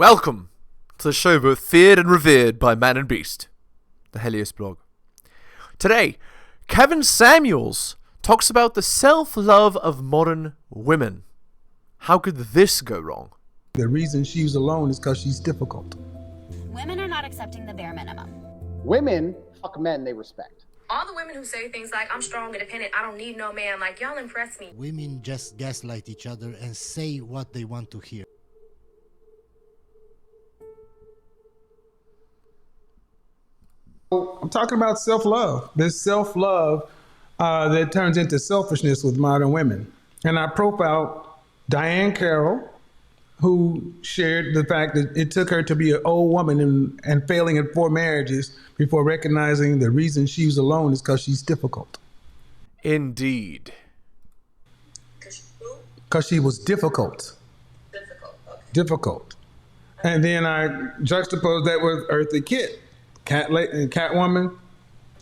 Welcome to the show both feared and revered by man and beast, the Heliosblog. Today, Kevin Samuels talks about the self-love of modern women. How could this go wrong? The reason she's alone is because she's difficult. Women are not accepting the bare minimum. Women fuck men they respect. All the women who say things like, I'm strong, independent, I don't need no man, like, y'all impress me. Women just gaslight each other and say what they want to hear. I'm talking about self-love. This self-love that turns into selfishness with modern women. And I profiled Diane Carroll, who shared the fact that it took her to be an old woman and failing in 4 marriages before recognizing the reason she was alone is because she's difficult. Indeed. Because she was difficult. Okay. Difficult. And then I juxtaposed that with Eartha Kitt, Catwoman,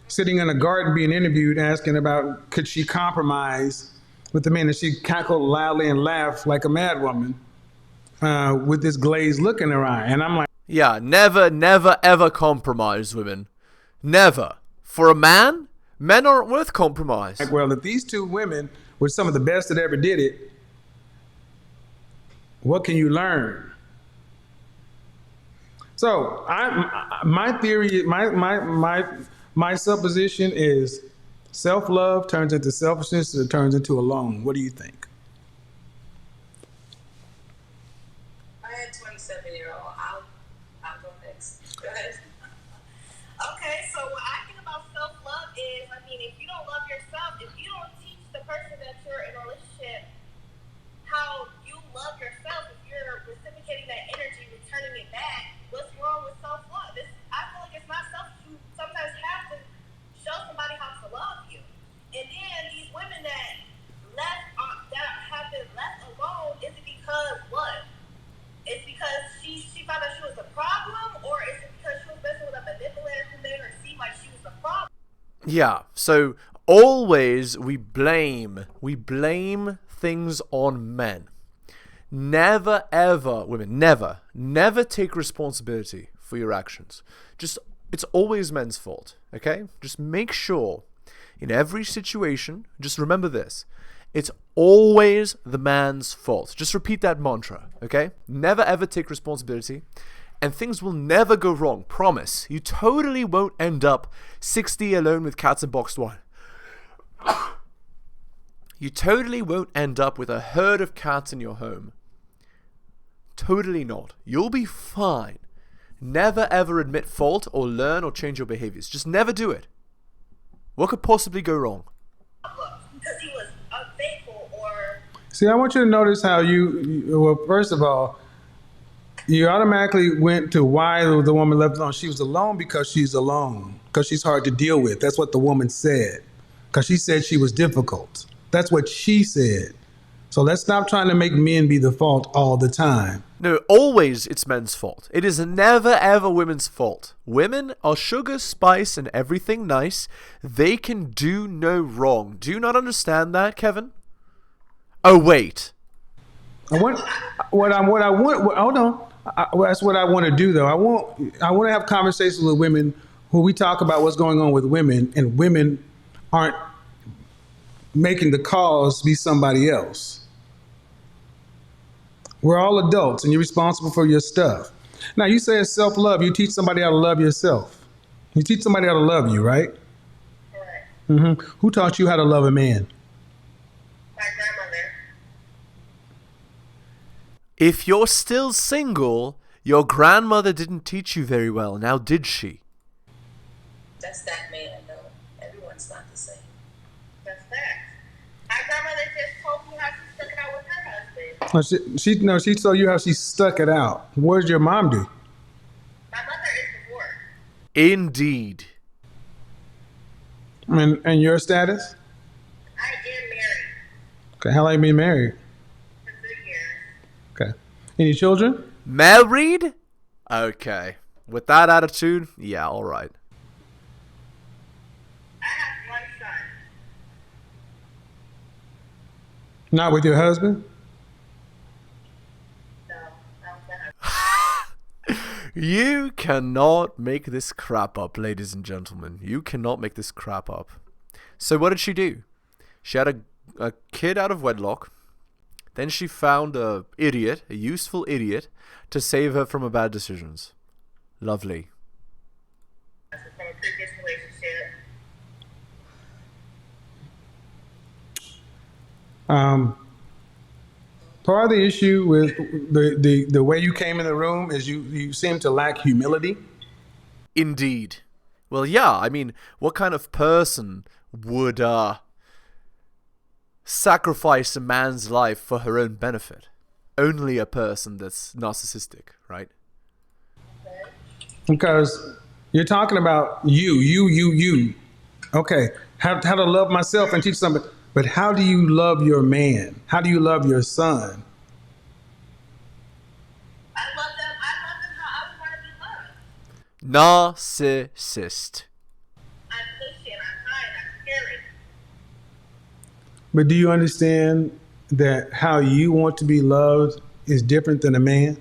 sitting in a garden being interviewed, asking about could she compromise with the men, and she cackled loudly and laughed like a mad woman with this glazed look in her eye. And I'm like, yeah, never, ever compromise women. Never. For a man, men aren't worth compromise. well, if these 2 women were some of the best that ever did it, what can you learn? So my theory, my supposition is self-love turns into selfishness, it turns into alone. What do you think? I had 27-year-old. I'll go next. Go ahead. Okay, so what I think about self-love is, if you don't love yourself, if you don't teach the person that you're in a relationship how you love yourself, if you're reciprocating that energy, returning it back, what's wrong with self-love? I feel like it's not selfish. You sometimes have to show somebody how to love you. And then these women that have been left alone, is it because what? It's because she found out she was the problem, or is it because she was messing with a manipulator who made her seem like she was the problem? Yeah, so always we blame things on men. Never ever, women, never take responsibility for your actions. It's always men's fault, okay? Just make sure in every situation, just remember this. It's always the man's fault. Just repeat that mantra, okay? Never ever take responsibility, and things will never go wrong. Promise. You totally won't end up 60 alone with cats and boxed wine. You totally won't end up with a herd of cats in your home. Totally not. You'll be fine. Never ever admit fault or learn or change your behaviors. Just never do it. What could possibly go wrong? Because he was unfaithful or... See, I want you to notice how well, first of all, you automatically went to why the woman left alone. She was alone because she's alone, because she's hard to deal with. That's what the woman said, because she said she was difficult. That's what she said. So let's stop trying to make men be the fault all the time. No, always it's men's fault. It is never ever women's fault. Women are sugar, spice, and everything nice. They can do no wrong. Do you not understand that, Kevin? Oh, wait. Hold on. That's what I want to do, though. I want to have conversations with women who we talk about what's going on with women, and women aren't making the cause be somebody else. We're all adults, and you're responsible for your stuff. Now, you say it's self-love. You teach somebody how to love yourself. You teach somebody how to love you, right? Correct. Mm-hmm. Who taught you how to love a man? My grandmother. If you're still single, your grandmother didn't teach you very well, now did she? That's that man, though. Everyone's not the same. That's fact. My grandmother just told me how she stuck it out with her husband. She told you how she stuck it out. What did your mom do? My mother is divorced. Indeed. And your status? I am married Okay, how long you been married? for 3 years. Okay. Any children? Married? Okay. With that attitude, yeah, alright. I have 1 son. Not with your husband? No, that was my husband. You cannot make this crap up, ladies and gentlemen. You cannot make this crap up. So what did she do? She had a kid out of wedlock. Then she found a useful idiot, to save her from her bad decisions. Lovely. From a previous relationship. Part of the issue with the way you came in the room is you seem to lack humility. Indeed. Well, yeah, I mean, what kind of person would sacrifice a man's life for her own benefit? Only a person that's narcissistic, right? Because you're talking about you. Okay, how to love myself and teach somebody. But how do you love your man? How do you love your son? I love them how I would want to be loved. Narcissist. I'm patient, I'm kind, I'm caring. But do you understand that how you want to be loved is different than a man?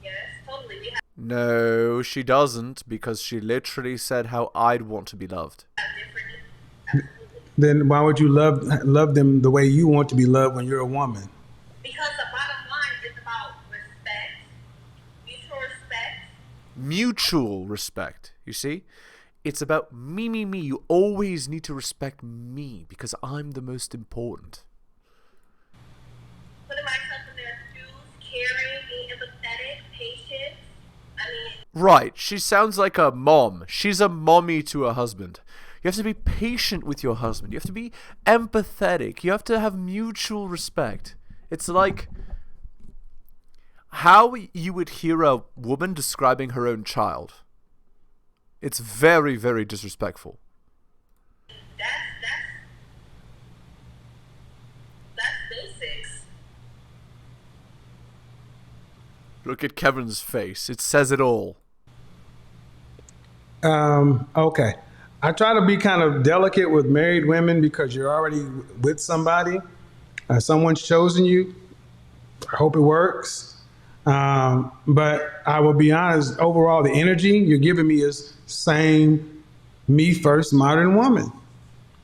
Yes, totally. We have No, she doesn't, because she literally said how I'd want to be loved. different. Absolutely. Then why would you love them the way you want to be loved when you're a woman? Because the bottom line is about respect, mutual respect. Mutual respect, you see? It's about me. You always need to respect me, because I'm the most important. Putting myself in their shoes, caring, being empathetic, patient. I mean, Right, she sounds like a mom. She's a mommy to her husband. You have to be patient with your husband. You have to be empathetic. You have to have mutual respect. It's like how you would hear a woman describing her own child. It's very, very disrespectful. that's basics. Look at Kevin's face. It says it all. Okay. I try to be kind of delicate with married women because you're already with somebody. Someone's chosen you. I hope it works. But I will be honest, overall, the energy you're giving me is same me first modern woman.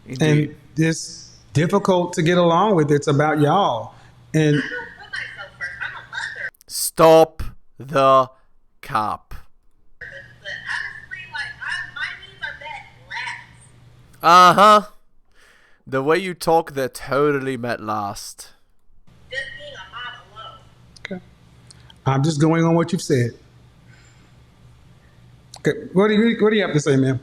Indeed. And it's difficult to get along with. It's about y'all. And I don't put myself first. I'm a mother. Stop the cap. But honestly, like, my needs are met last. Uh-huh. The way you talk, they're totally met last. Just being a mom alone. okay. I'm just going on what you've said. Okay, what do you have to say, ma'am?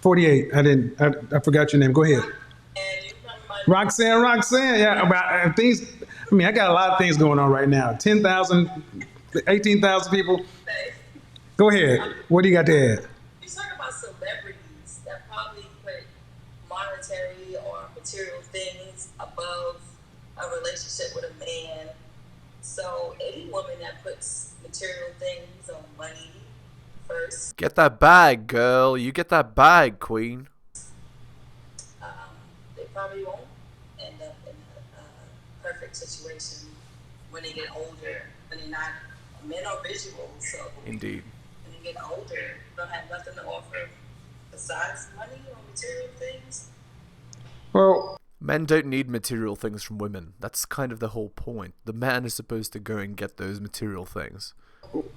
48. I forgot your name. Go ahead. And you come my Roxanne. Yeah, about things. I mean, I got a lot of things going on right now. 10,000, 18,000 people. face. Go ahead. What do you got to add? You talk about celebrities that probably put monetary or material things above a relationship with a man. So any woman that puts material things or money first, Get that bag, girl. You get that bag, queen. they probably won't end up in a perfect situation when they get older. When they're not, men are visual, so Indeed. when you get older, you don't have nothing to offer besides money or material things. Well, Men don't need material things from women. That's kind of the whole point. The man is supposed to go and get those material things.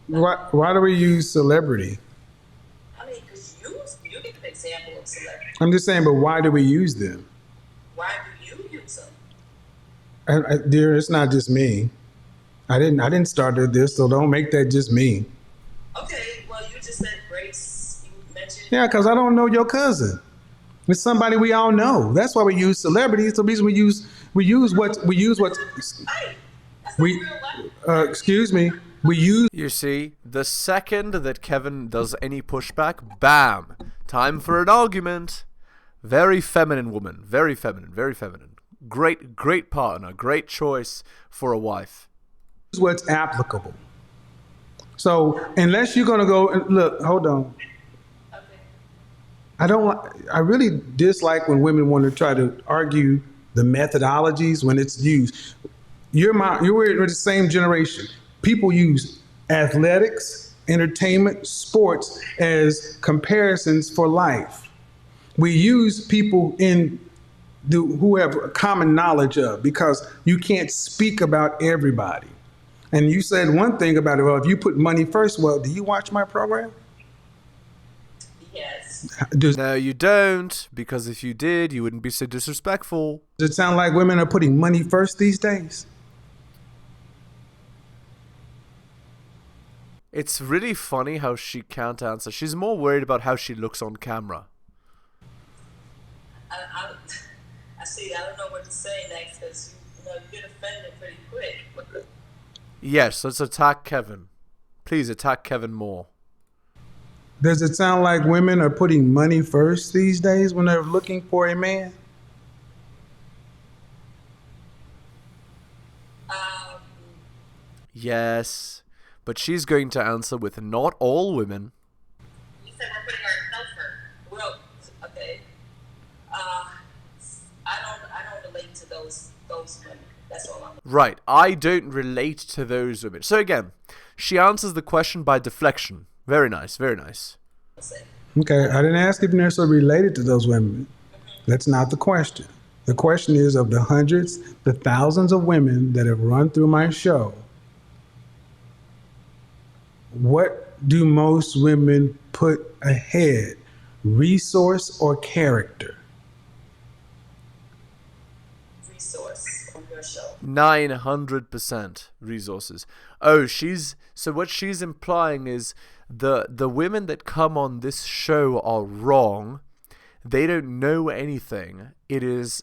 why do we use celebrity? I mean, because you get an example of celebrity. I'm just saying, but why do we use them? Why do you use them? Dear, it's not just me. I didn't start this, so don't make that just me. Okay, well, you just said Grace. You mentioned. Yeah, because I don't know your cousin. It's somebody we all know. That's why we use celebrities. The reason we use what Hey, that's we not real life. excuse me. We use You see, the second that Kevin does any pushback, bam! Time for an argument. Very feminine woman. Very feminine. Very feminine. Great partner. Great choice for a wife. what's applicable. So unless you're gonna go and look, hold on. I really dislike when women want to try to argue the methodologies when it's used. We're the same generation. People use athletics, entertainment, sports as comparisons for life. We use people who have a common knowledge of, because you can't speak about everybody. And you said one thing about it, well, if you put money first, well, do you watch my program? Yes. No, you don't, because if you did, you wouldn't be so disrespectful. Does it sound like women are putting money first these days? It's really funny how she can't answer. She's more worried about how she looks on camera. I see. I don't know what to say next, because you get offended pretty quick. Yes, let's attack Kevin. Please attack Kevin more. Does it sound like women are putting money first these days when they're looking for a man? Yes, but she's going to answer with not all women. You said we're putting ourselves first. Well, okay. I don't relate to those women. That's all I'm. Right, I don't relate to those women. So again, she answers the question by deflection. Very nice, very nice. Okay, I didn't ask if you're necessarily related to those women. That's not the question. The question is, of the hundreds, the thousands of women that have run through my show, what do most women put ahead, resource or character? Resource on your show. 900% resources. Oh, so what she's implying is the women that come on this show are wrong. They don't know anything. It is,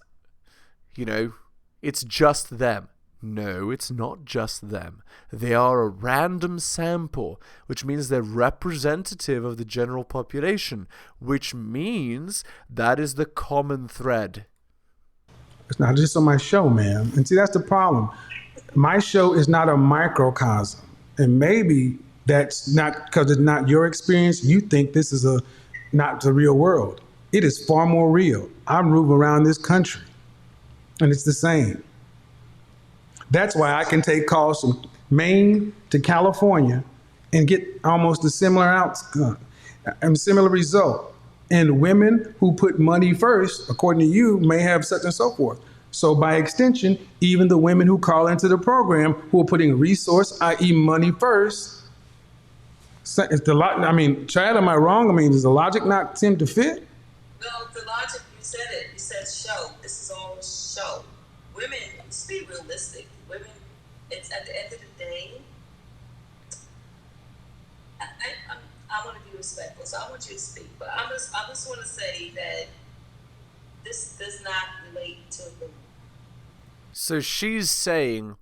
it's just them. No, it's not just them. They are a random sample, which means they're representative of the general population, which means that is the common thread. It's not just on my show, man. And see, that's the problem. My show is not a microcosm. And maybe that's not because it's not your experience. You think this is not the real world. It is far more real. I move around this country, and it's the same. That's why I can take calls from Maine to California and get almost a similar outcome and similar result. And women who put money first, according to you, may have such and so forth. So by extension, even the women who call into the program who are putting resource, i.e. money first, Chad, am I wrong? Does the logic not seem to fit? No, the logic, you said it. You said show. This is all show. Women, let's be realistic. Women, it's at the end of the day, I want to be respectful, so I want you to speak. But I just want to say that this does not relate to the. So she's saying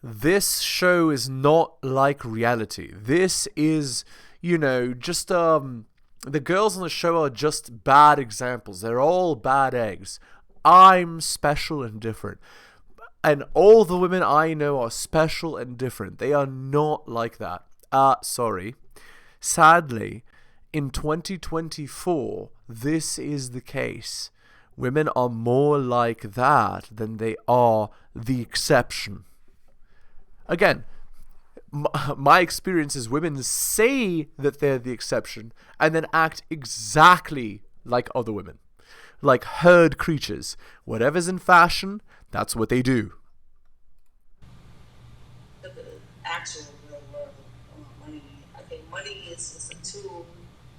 this show is not like reality. This is, just the girls on the show are just bad examples. They're all bad eggs. I'm special and different. And all the women I know are special and different. They are not like that. Sorry. Sadly, in 2024, this is the case. Women are more like that than they are the exception. Again, my experience is women say that they're the exception and then act exactly like other women. Like herd creatures. Whatever's in fashion, that's what they do. The actual real world, money. I think money is just a tool.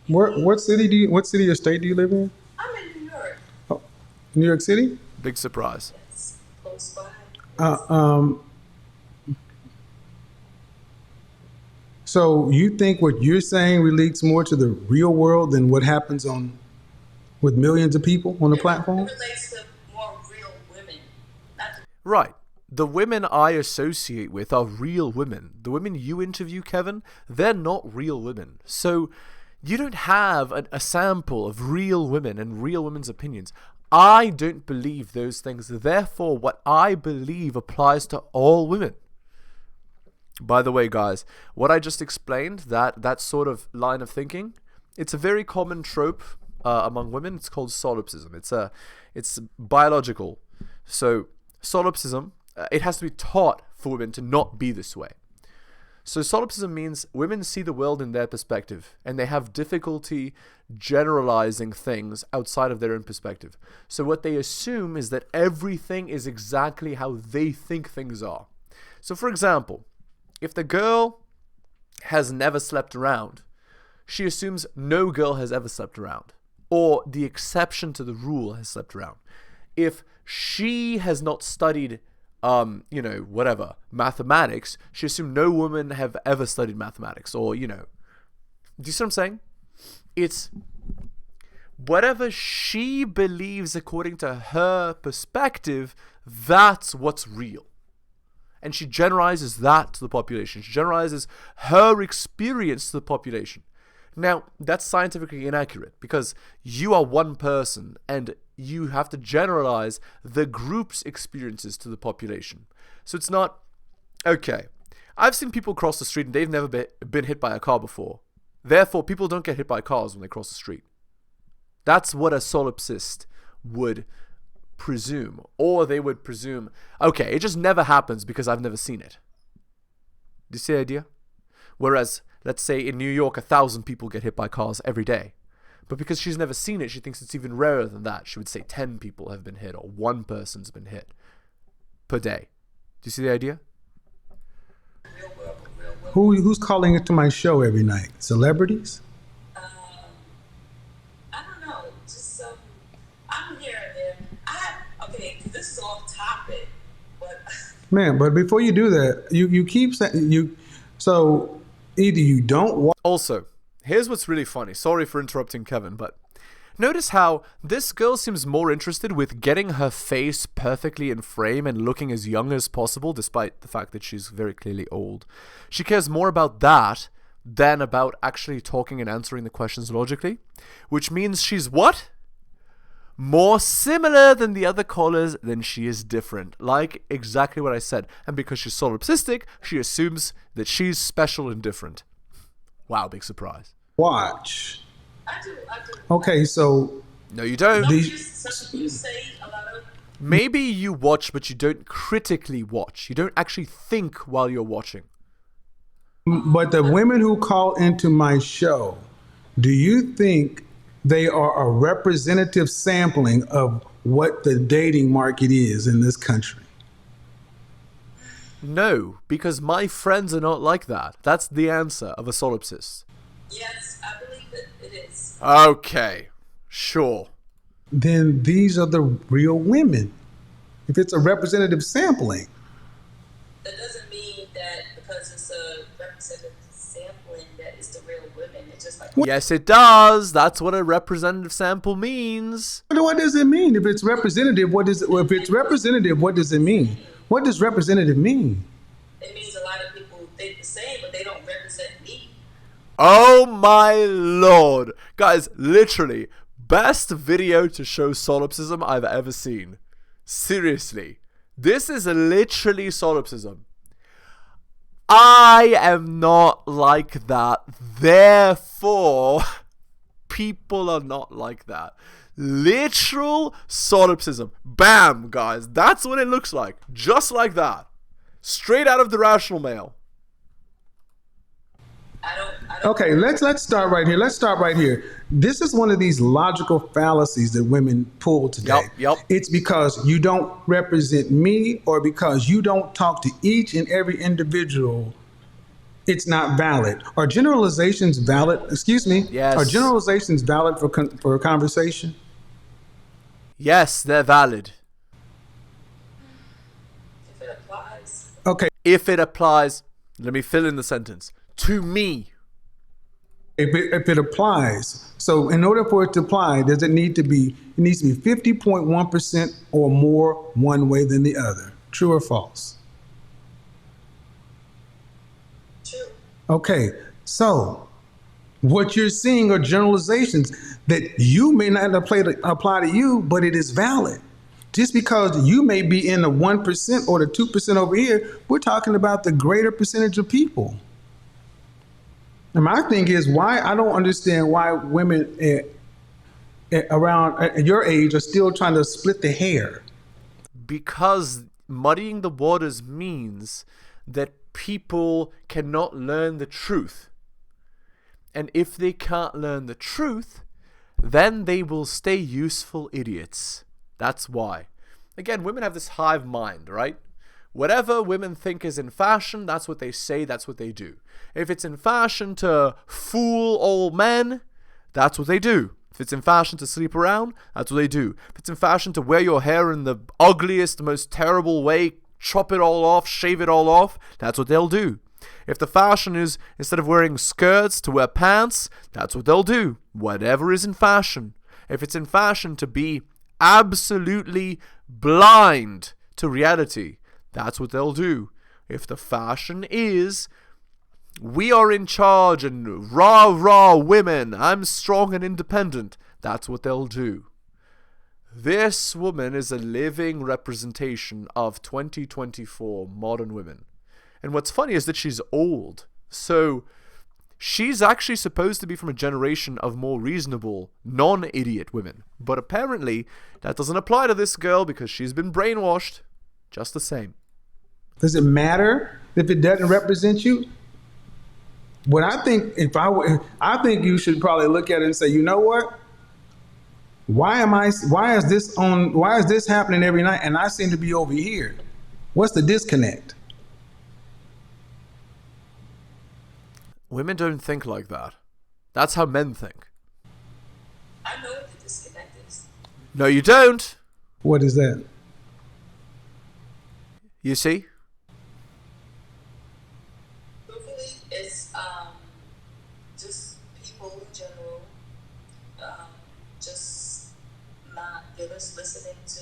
What city or state do you live in? I'm in New York. Oh, New York City? Big surprise. It's close by. So you think what you're saying relates more to the real world than what happens with millions of people on the platform? It relates to more real women. Right. The women I associate with are real women. The women you interview, Kevin, they're not real women. So you don't have a sample of real women and real women's opinions. I don't believe those things. Therefore, what I believe applies to all women. By the way, guys, what I just explained, that sort of line of thinking, it's a very common trope among women. It's called solipsism. It's biological. So solipsism, it has to be taught for women to not be this way. So solipsism means women see the world in their perspective, and they have difficulty generalizing things outside of their own perspective. So what they assume is that everything is exactly how they think things are. So for example, if the girl has never slept around, she assumes no girl has ever slept around, or the exception to the rule has slept around. If she has not studied mathematics, she assumed no woman have ever studied mathematics, or, do you see what I'm saying? It's whatever she believes according to her perspective, that's what's real. And she generalizes that to the population. She generalizes her experience to the population. Now, that's scientifically inaccurate because you are one person and you have to generalize the group's experiences to the population. So it's not, okay, I've seen people cross the street and they've never been hit by a car before. Therefore, people don't get hit by cars when they cross the street. That's what a solipsist would presume. Or they would presume, okay, it just never happens because I've never seen it. Do you see the idea? Whereas, let's say in New York, 1,000 people get hit by cars every day. But because she's never seen it, she thinks it's even rarer than that. She would say 10 people have been hit or one person's been hit per day. Do you see the idea? Who's calling into my show every night? Celebrities? I don't know. Just I'm here and there. Okay, this is off topic, but Man, but before you do that, you keep saying so either you don't watch. Also, here's what's really funny. Sorry for interrupting Kevin, but notice how this girl seems more interested with getting her face perfectly in frame and looking as young as possible, despite the fact that she's very clearly old. She cares more about that than about actually talking and answering the questions logically, which means she's what? More similar than the other callers than she is different. Like exactly what I said. And because she's solipsistic, she assumes that she's special and different. Wow, big surprise. Watch. I do. Okay, so No, you don't. Don't you say a lot of... Maybe you watch, but you don't critically watch. You don't actually think while you're watching. but the women who call into my show, do you think they are a representative sampling of what the dating market is in this country? No, because my friends are not like that. That's the answer of a solipsist. Yes, I believe it is. Okay, sure. Then these are the real women. If it's a representative sampling. That doesn't mean that because it's a representative sampling that it's the real women. It's just like... Yes, it does. That's what a representative sample means. What does it mean? If it's representative, what does it mean? What does representative mean? It means a lot of people think the same, but they don't represent me. Oh my lord. Guys, literally, best video to show solipsism I've ever seen. Seriously. This is literally solipsism. I am not like that. Therefore, people are not like that. Literal solipsism. Bam, guys. That's what it looks like. Just like that. Straight out of the Rational Mail. I don't Okay, let's start right here. This is one of these logical fallacies that women pull today. Yep. It's because you don't represent me or because you don't talk to each and every individual. It's not valid. Are generalizations valid? Excuse me? Yes. Are generalizations valid for a conversation? Yes, they're valid. if it applies. Okay. If it applies, let me fill in the sentence. To me. If it applies, so in order for it to apply, does it need to be? It needs to be 50.1% or more one way than the other. True or false? True. Okay, so what you're seeing are generalizations that you may not apply to you, but it is valid. Just because you may be in the 1% or the 2% over here, we're talking about the greater percentage of people. And my thing is, why I don't understand why women around your age are still trying to split the hair. Because muddying the waters means that people cannot learn the truth. And if they can't learn the truth, then they will stay useful idiots. That's why. Again, women have this hive mind, right? Whatever women think is in fashion, that's what they say, that's what they do. If it's in fashion to fool all men, that's what they do. If it's in fashion to sleep around, that's what they do. If it's in fashion to wear your hair in the ugliest, most terrible way, chop it all off, shave it all off, that's what they'll do. If the fashion is, instead of wearing skirts, to wear pants, that's what they'll do. Whatever is in fashion. If it's in fashion to be absolutely blind to reality, that's what they'll do. If the fashion is, we are in charge and rah rah women, I'm strong and independent, that's what they'll do. This woman is a living representation of 2024 modern women. And what's funny is that she's old. So she's actually supposed to be from a generation of more reasonable, non-idiot women. But apparently that doesn't apply to this girl because she's been brainwashed just the same. Does it matter if it doesn't represent you? What I think, I think you should probably look at it and say, you know what? Why is this happening every night and I seem to be over here? What's the disconnect? Women don't think like that. That's how men think. I know what the disconnect is. No, you don't. What is that? You see? Truthfully, it's just people in general, just not listening to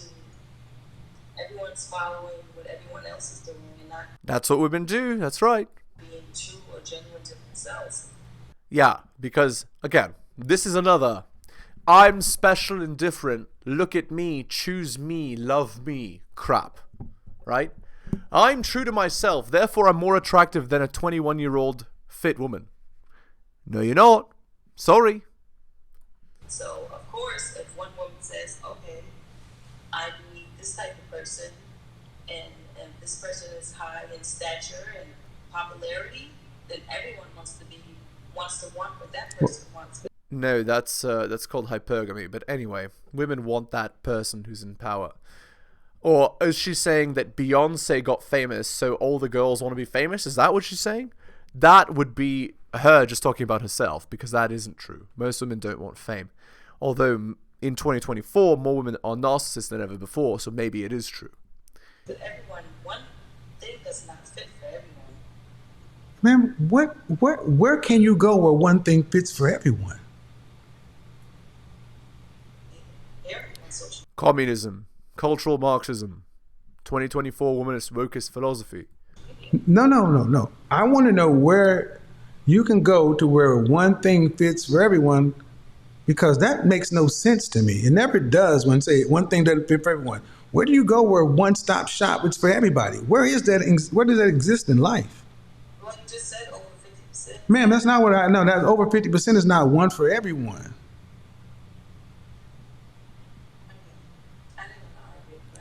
everyone's following what everyone else is doing and not That's what women do. That's right. being true or genuine to themselves. Yeah, because, again, this is another I'm special and different, look at me, choose me, love me crap, right? I'm true to myself, therefore I'm more attractive than a 21-year-old fit woman. No, you're not. Sorry. So, of course, if one woman says, okay, I need this type of person, and this person is high in stature and popularity, then everyone wants to want what that person wants. No, that's called hypergamy. But anyway, women want that person who's in power. Or is she saying that Beyonce got famous, so all the girls want to be famous? Is that what she's saying? That would be her just talking about herself, because that isn't true. Most women don't want fame. Although in 2024, more women are narcissists than ever before, so maybe it is true. But everyone, one thing does not fit for everyone. Man, where can you go where one thing fits for everyone? Communism, cultural Marxism, 2024 womanist wokist philosophy. No. I want to know where you can go to where one thing fits for everyone, because that makes no sense to me. It never does when say one thing doesn't fit for everyone. Where do you go where one-stop shop is for everybody? Where does that exist in life? Well, you just said over 50%. Man, that's not what I know. That over 50% is not one for everyone.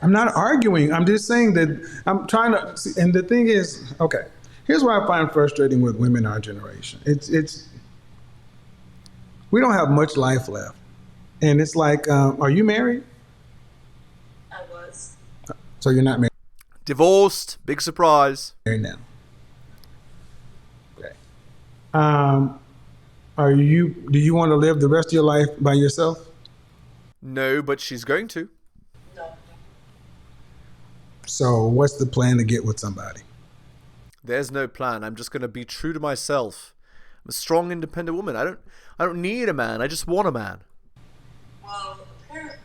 I'm not arguing. I'm just saying that I'm trying to see, and the thing is, okay, here's what I find frustrating with women in our generation. It's we don't have much life left. And it's like, are you married? I was. So you're not married? Divorced, big surprise. Married now. Okay. Do you want to live the rest of your life by yourself? No, but she's going to. No. So what's the plan to get with somebody? There's no plan. I'm just going to be true to myself. I'm a strong, independent woman. I don't need a man. I just want a man. Well, apparently,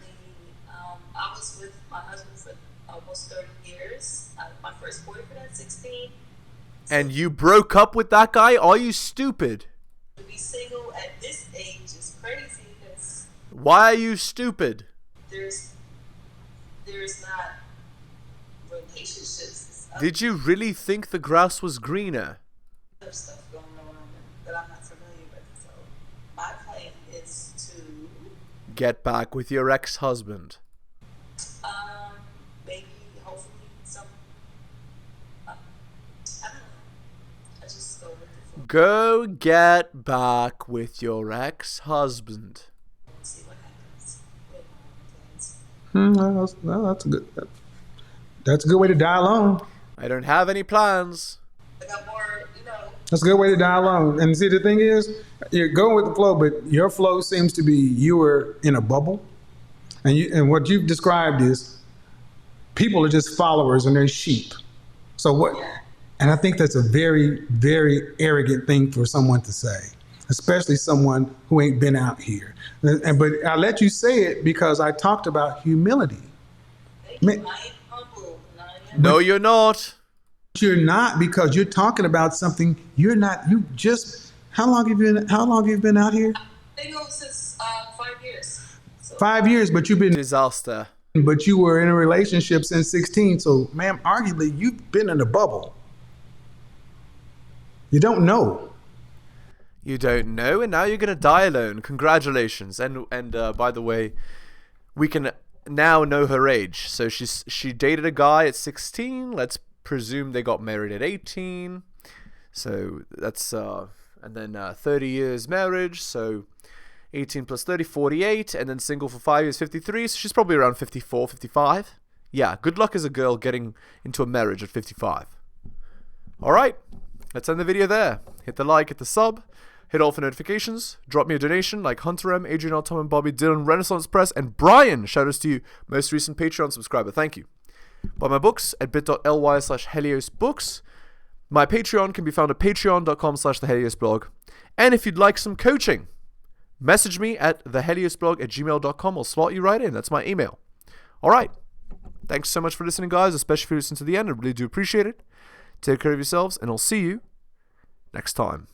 I was with my husband for almost 30 years. My first boyfriend at 16. And you broke up with that guy? Are you stupid? To be single at this age is crazy because Why are you stupid? there's not relationships. Did you really think the grass was greener? Other stuff going on that I'm not familiar with. So my plan is to Get back with your ex-husband. maybe hopefully some I don't know. Go get back with your ex-husband. See what happens. That's a good. That's a good way to die alone. I don't have any plans. I got more, That's a good way to die alone. And see, the thing is, you're going with the flow, but your flow seems to be you were in a bubble, and what you've described is people are just followers and they're sheep. So what? And I think that's a very, very arrogant thing for someone to say, especially someone who ain't been out here. But I let you say it because I talked about humility. I am humble. No, you're not. You're not, because you're talking about something you're not. You just how long have you been out here? I've been since 5 years. So 5 years, but you've been. Disaster. But you were in a relationship since 16. So, ma'am, arguably you've been in a bubble. You don't know. You don't know, and now you're gonna die alone. Congratulations. And by the way, we can now know her age. So she dated a guy at 16. Let's presume they got married at 18. So that's and then 30 years marriage. So 18 plus 30, 48, and then single for 5 years, 53. So she's probably around 54, 55. Yeah, good luck as a girl getting into a marriage at 55. All right, let's end the video there. Hit the like, hit the sub, hit all for notifications. Drop me a donation like Hunter M, Adrian L, Tom and Bobby, Dylan, Renaissance Press, and Brian. Shout outs to you, most recent Patreon subscriber. Thank you. Buy my books at bit.ly/heliosbooks. My Patreon can be found at patreon.com/theheliosblog. And if you'd like some coaching, message me at theheliosblog@gmail.com. I'll slot you right in. That's my email. All right. Thanks so much for listening, guys, especially if you listen to the end. I really do appreciate it. Take care of yourselves, and I'll see you next time.